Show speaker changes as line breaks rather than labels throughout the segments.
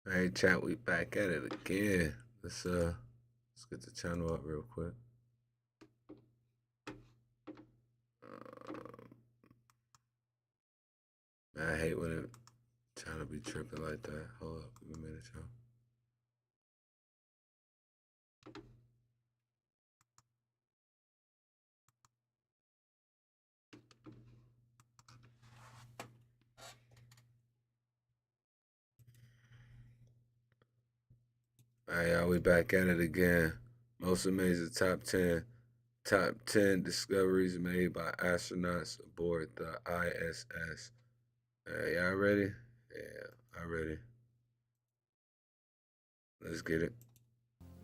All right, chat. We back at it again. Let's get the channel up real quick. Man, I hate when it trying to be tripping like that. Hold up, give me a minute, y'all. All right, y'all. We back at it again. Most amazing top 10 discoveries made by astronauts aboard the ISS. All right, y'all ready? Yeah, I'm ready. Let's get it.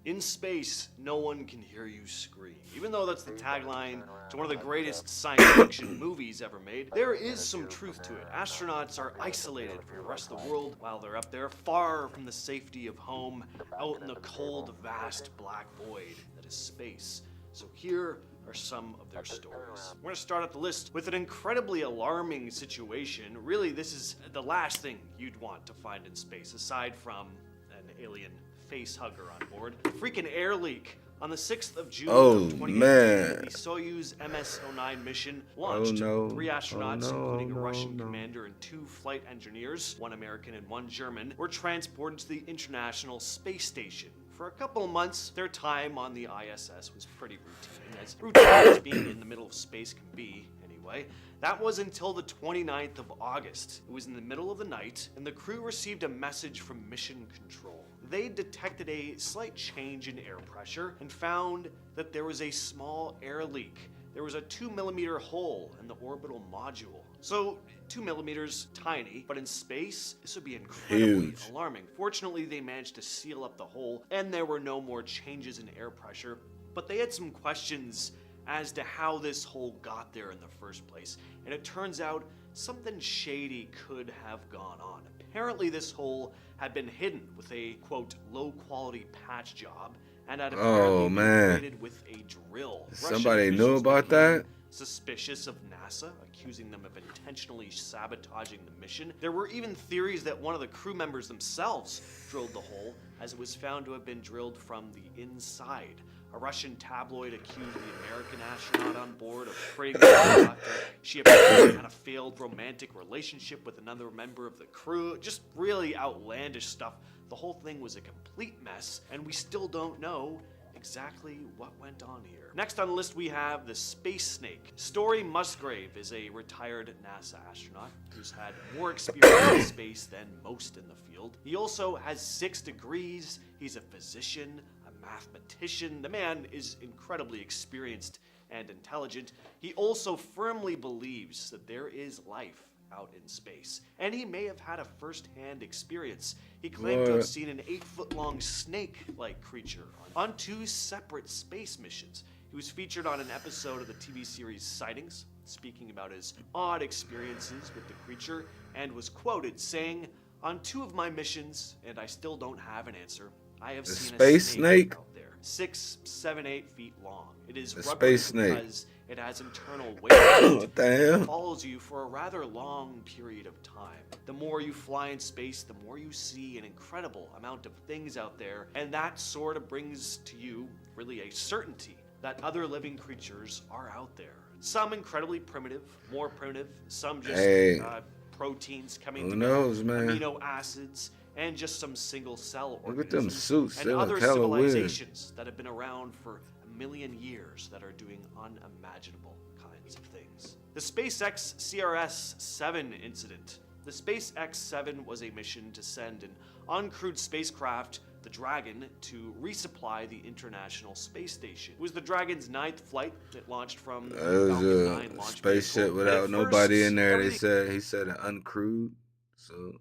In space, no one can hear you scream. Even though that's the tagline to one of the greatest science fiction movies ever made, there is some truth to it. Astronauts are isolated from the rest of the world while they're up there, far from the safety of home, out in the cold, vast black void that is space. So here are some of their stories. We're going to start at the list with an incredibly alarming situation. Really, this is the last thing you'd want to find in space, aside from an alien face hugger on board. A freaking air leak. On the 6th of June of 2018, the Soyuz MS-09 mission launched. 3 astronauts, including a Russian commander and 2 flight engineers, 1 American and 1 German, were transported to the International Space Station. For a couple of months, their time on the ISS was pretty routine as being in the middle of space can be, anyway. That was until the 29th of August. It was in the middle of the night, and the crew received a message from Mission Control. They detected a slight change in air pressure and found that there was a small air leak. There was a 2mm hole in the orbital module. So 2mm, tiny, but in space, this would be incredibly alarming. Fortunately, they managed to seal up the hole, and there were no more changes in air pressure. But they had some questions as to how this hole got there in the first place, and it turns out something shady could have gone on. Apparently this hole had been hidden with a, quote, low-quality patch job, and had apparently been created with a drill.
Somebody knew about that?
Suspicious of NASA, accusing them of intentionally sabotaging the mission. There were even theories that one of the crew members themselves drilled the hole, as it was found to have been drilled from the inside. A Russian tabloid accused the American astronaut on board of creating the hole after she apparently had a failed romantic relationship with another member of the crew. Just really outlandish stuff. The whole thing was a complete mess, and we still don't know exactly what went on here. Next on the list we have the Space Snake. Story Musgrave is a retired NASA astronaut who's had more experience in space than most in the field. He also has 6 degrees, he's a physician, a mathematician. The man is incredibly experienced and intelligent. He also firmly believes that there is life out in space, and he may have had a first-hand experience. He claimed to have seen an 8-foot-long snake-like creature on 2 separate space missions. He was featured on an episode of the TV series Sightings, speaking about his odd experiences with the creature, and was quoted saying, "On 2 of my missions, and I still don't have an answer, I have seen a snake out there, 6, 7, 8 feet long. It is rubbery because it has internal weight. It follows you for a rather long period of time. The more you fly in space, the more you see an incredible amount of things out there, and that sort of brings to you really a certainty that other living creatures are out there. Some incredibly primitive, more primitive, some just proteins coming together, amino acids, and just some single-cell organisms. Look at them suits, and other civilizations that have been around for a million years that are doing unimaginable kinds of things. The SpaceX CRS-7 incident. The SpaceX-7 was a mission to send an uncrewed spacecraft, the Dragon, to resupply the International Space Station. It was the Dragon's 9th flight. It launched from the Falcon 9 launch
spaceship
vehicle.
Without nobody in there. He said an uncrewed, so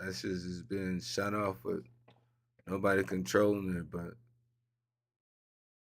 that shit is being shut off with nobody controlling it, but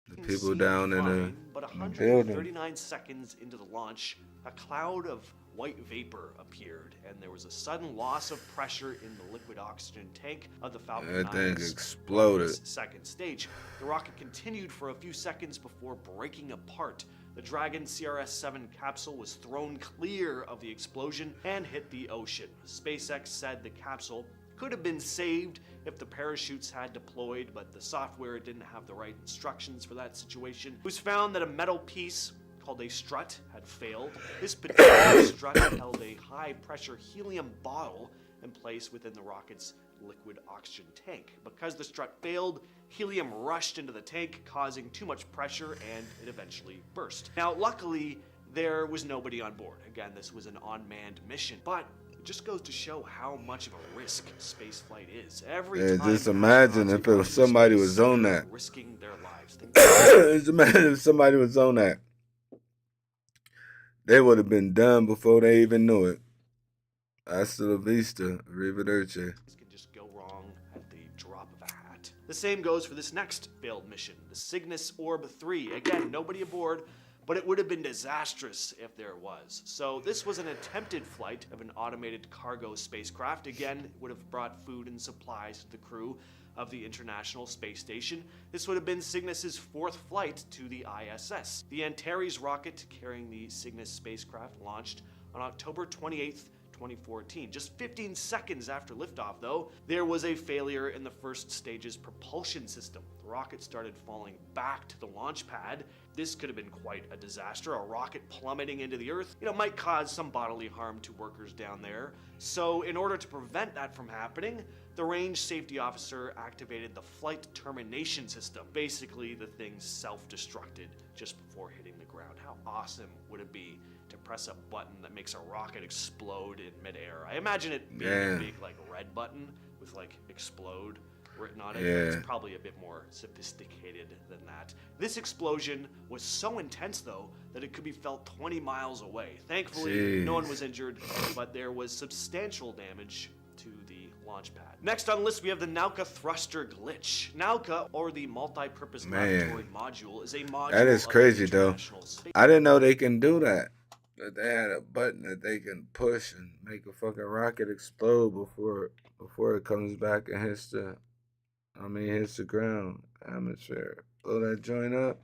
the people down in the
but 139 seconds into the launch, a cloud of white vapor appeared, and there was a sudden loss of pressure in the liquid oxygen tank of the Falcon 9's
exploded.
Second stage. The rocket continued for a few seconds before breaking apart. The Dragon CRS-7 capsule was thrown clear of the explosion and hit the ocean. SpaceX said the capsule could have been saved if the parachutes had deployed, but the software didn't have the right instructions for that situation. It was found that a metal piece called a strut had failed. This particular strut held a high-pressure helium bottle in place within the rocket's liquid oxygen tank. Because the strut failed, helium rushed into the tank, causing too much pressure, and it eventually burst. Now, luckily, there was nobody on board. Again, this was an unmanned mission, but it just goes to show how much of a risk spaceflight is. Every time
just imagine
astronauts
if
go into
somebody
space,
was on that.
risking their lives.
Just imagine if somebody was on that. They would have been done before they even knew it. Hasta la vista, arrivederci.
This can just go wrong at the drop of a hat. The same goes for this next failed mission, the Cygnus Orb 3. Again, nobody aboard, but it would have been disastrous if there was. So this was an attempted flight of an automated cargo spacecraft. Again, it would have brought food and supplies to the crew of the International Space Station. This would have been Cygnus's fourth flight to the ISS. The Antares rocket carrying the Cygnus spacecraft launched on October 28th, 2014. Just 15 seconds after liftoff, though, there was a failure in the first stage's propulsion system. The rocket started falling back to the launch pad. This could have been quite a disaster. A rocket plummeting into the Earth, might cause some bodily harm to workers down there. So in order to prevent that from happening, the range safety officer activated the flight termination system. Basically, the thing self-destructed just before hitting the ground. How awesome would it be to press a button that makes a rocket explode in midair? I imagine it being a big, red button with, explode written on it.
Yeah.
It's probably a bit more sophisticated than that. This explosion was so intense, though, that it could be felt 20 miles away. Thankfully, no one was injured, but there was substantial damage to the launch pad. Next on the list, we have the Nauka thruster glitch. Nauka, or the multi-purpose laboratory module, is a module
that is crazy, though. I didn't know they can do that. That they had a button that they can push and make a fucking rocket explode before it comes back and hits the ground atmosphere. Blow that joint up.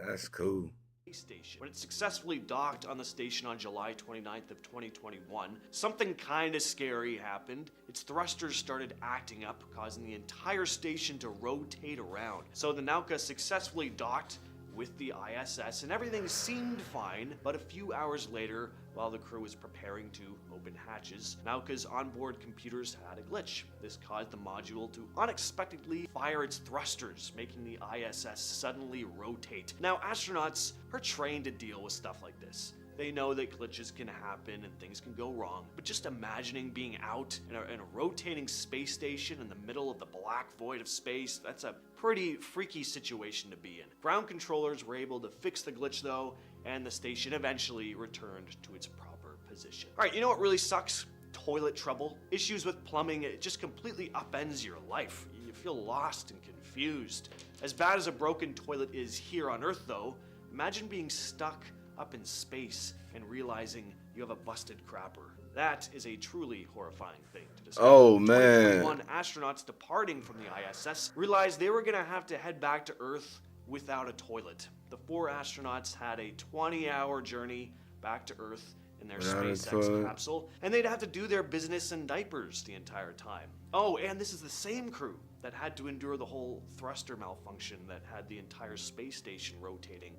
That's cool.
Station. When it successfully docked on the station on July 29th of 2021, something kind of scary happened. Its thrusters started acting up, causing the entire station to rotate around. So the Nauka successfully docked with the ISS, and everything seemed fine, but a few hours later, while the crew was preparing to open hatches, Nauka's onboard computers had a glitch. This caused the module to unexpectedly fire its thrusters, making the ISS suddenly rotate. Now, astronauts are trained to deal with stuff like this. They know that glitches can happen and things can go wrong, but just imagining being out in a rotating space station in the middle of the black void of space, that's a pretty freaky situation to be in. Ground controllers were able to fix the glitch, though, and the station eventually returned to its proper position. All right, you know what really sucks? Toilet trouble. Issues with plumbing, it just completely upends your life. You feel lost and confused. As bad as a broken toilet is here on Earth, though, imagine being stuck up in space and realizing you have a busted crapper. That is a truly horrifying thing to discover.
Oh, man.
2021 astronauts departing from the ISS realized they were going to have to head back to Earth without a toilet. The 4 astronauts had a 20-hour journey back to Earth in their SpaceX capsule, and they'd have to do their business in diapers the entire time. Oh, and this is the same crew that had to endure the whole thruster malfunction that had the entire space station rotating,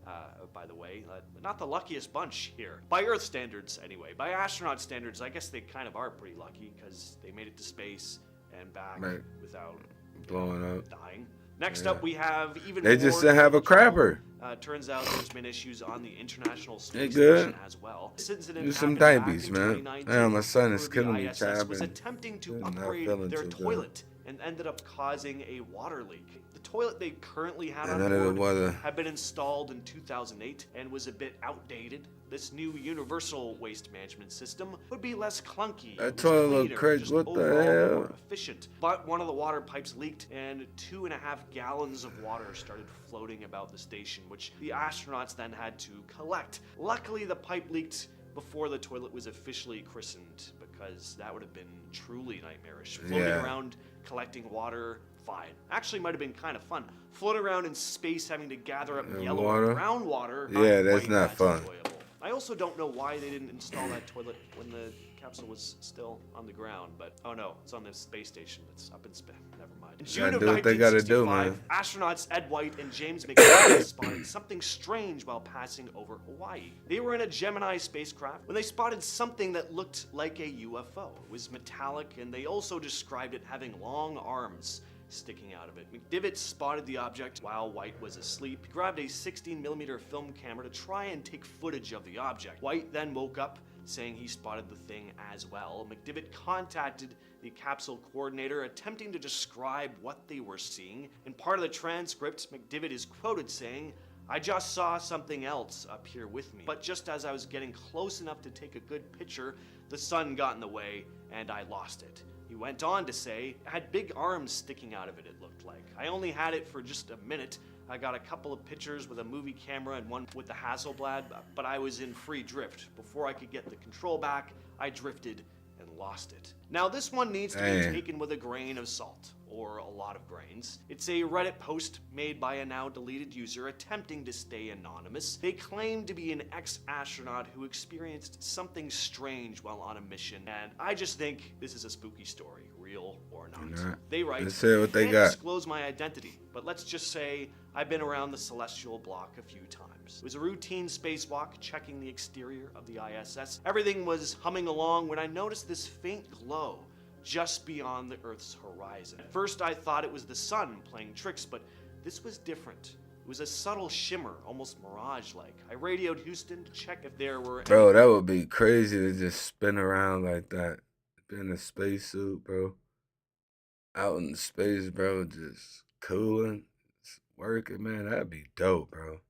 by the way. Not the luckiest bunch here. By Earth standards, anyway. By astronaut standards, I guess they kind of are pretty lucky, because they made it to space and back without
blowing up,
dying. Next up, we have even
they
more.
Just didn't have a crapper.
Turns out there's been issues on the International Space
good.
Station as well. This incident
Do some
happened
diabetes,
back in
man.
2019,
Man, my son is
where
killing
the
me,
ISS
Chad.
was attempting to upgrade their toilet and ended up causing a water leak. The toilet they currently had on board had been installed in 2008 and was a bit outdated. This new universal waste management system would be less clunky.
That toilet looked crazy. What the hell?
More efficient. But one of the water pipes leaked, and 2.5 gallons of water started floating about the station, which the astronauts then had to collect. Luckily, the pipe leaked before the toilet was officially christened, because that would have been truly nightmarish. Floating around, collecting water, fine. Actually, might have been kind of fun. Floating around in space, having to gather up yellow and brown water.
Yeah, that's not fun.
Enjoyable. I also don't know why they didn't install that toilet when the capsule was still on the ground, but oh no, it's on the space station. It's up in space. Never mind. In June
Gotta
of
do what they gotta do,
1965,
man.
astronauts Ed White and James McDivitt spotted something strange while passing over Hawaii. They were in a Gemini spacecraft when they spotted something that looked like a UFO. It was metallic, and they also described it having long arms sticking out of it. McDivitt spotted the object while White was asleep. He grabbed a 16mm film camera to try and take footage of the object. White then woke up saying he spotted the thing as well. McDivitt contacted the capsule coordinator, attempting to describe what they were seeing. In part of the transcript, McDivitt is quoted saying, "I just saw something else up here with me. But just as I was getting close enough to take a good picture, the sun got in the way and I lost it." He went on to say, "It had big arms sticking out of it, it looked like. I only had it for just a minute. I got a couple of pictures with a movie camera and one with the Hasselblad, but I was in free drift. Before I could get the control back, I drifted and lost it." Now this one needs to be taken with a grain of salt, or a lot of grains. It's a Reddit post made by a now deleted user attempting to stay anonymous. They claim to be an ex-astronaut who experienced something strange while on a mission, and I just think this is a spooky story, real or not. They write,
let's see what they
"Can't
got.
disclose my identity, but let's just say I've been around the celestial block a few times. It was a routine spacewalk checking the exterior of the ISS. Everything was humming along when I noticed this faint glow just beyond the Earth's horizon. At first I thought it was the sun playing tricks, but this was different. It was a subtle shimmer, almost mirage-like. I radioed Houston to check if there were
Bro, that would be crazy to just spin around like that. Be in a spacesuit, bro. Out in space, bro, just cooling, working, man. That'd be dope, bro.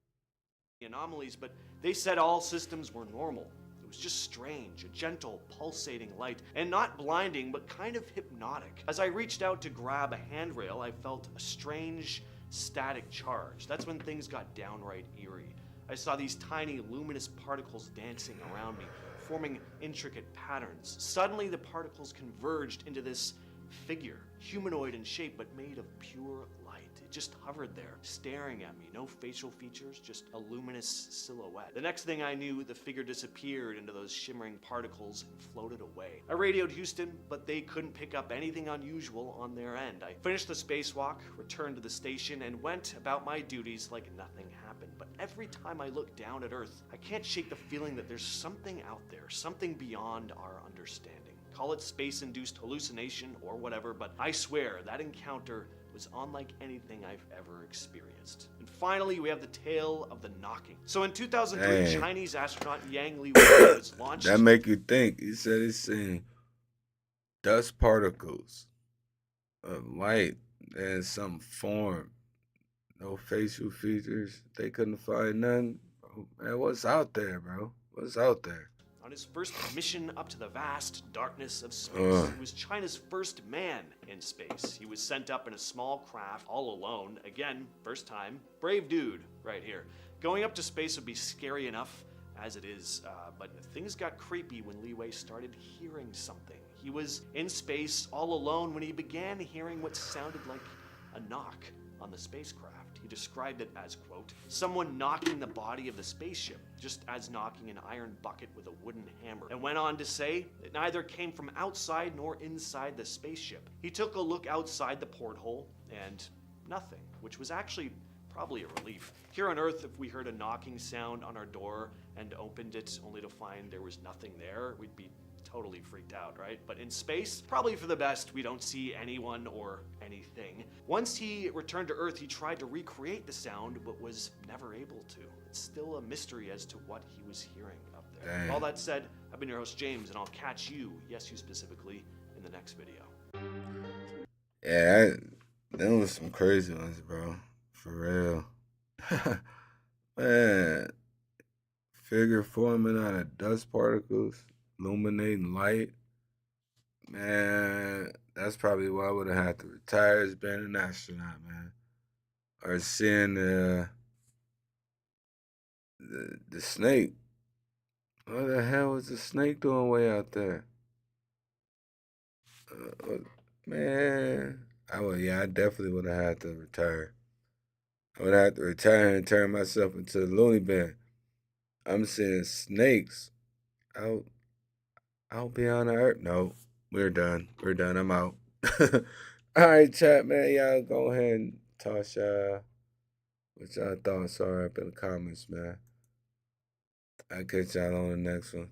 anomalies, but they said all systems were normal. It was just strange, a gentle, pulsating light, and not blinding, but kind of hypnotic. As I reached out to grab a handrail, I felt a strange, static charge. That's when things got downright eerie. I saw these tiny, luminous particles dancing around me, forming intricate patterns. Suddenly, the particles converged into this figure, humanoid in shape, but made of pure light. It just hovered there, staring at me. No facial features, just a luminous silhouette. The next thing I knew, the figure disappeared into those shimmering particles and floated away. I radioed Houston, but they couldn't pick up anything unusual on their end. I finished the spacewalk, returned to the station, and went about my duties like nothing happened. But every time I look down at Earth, I can't shake the feeling that there's something out there, something beyond our understanding. Call it space-induced hallucination or whatever, but I swear that encounter was unlike anything I've ever experienced. And finally, we have the tale of the knocking. So in 2003, Chinese astronaut Yang Li was launched.
That make you think. He said he's seeing dust particles of light in some form. No facial features. They couldn't find none. Bro, man, what's out there, bro? What's out there?
On his first mission up to the vast darkness of space. He was China's first man in space. He was sent up in a small craft all alone. Again, first time. Brave dude right here. Going up to space would be scary enough as it is, but things got creepy when Li Wei started hearing something. He was in space all alone when he began hearing what sounded like a knock on the spacecraft. He described it as, quote, someone knocking the body of the spaceship, just as knocking an iron bucket with a wooden hammer, and went on to say it neither came from outside nor inside the spaceship. He took a look outside the porthole, and nothing, which was actually probably a relief. Here on Earth, if we heard a knocking sound on our door and opened it only to find there was nothing there, we'd be totally freaked out, right? But in space, probably for the best, we don't see anyone or anything. Once he returned to Earth, he tried to recreate the sound, but was never able to. It's still a mystery as to what he was hearing up there.
Dang.
All that said, I've been your host, James, and I'll catch you, yes, you specifically, in the next video.
Yeah, them was some crazy ones, bro. For real. Man, figure forming out of dust particles, illuminating light. Man, that's probably why I would have had to retire as being an astronaut, man. Or seeing the snake. What the hell was the snake doing way out there? Man, I definitely would have had to retire. I would have to retire and turn myself into a loony bin. I'm seeing snakes I'll be on the earth. No, we're done. We're done. I'm out. All right, chat, man. Y'all go ahead and toss what y'all thoughts are up in the comments, man. I'll catch y'all on the next one.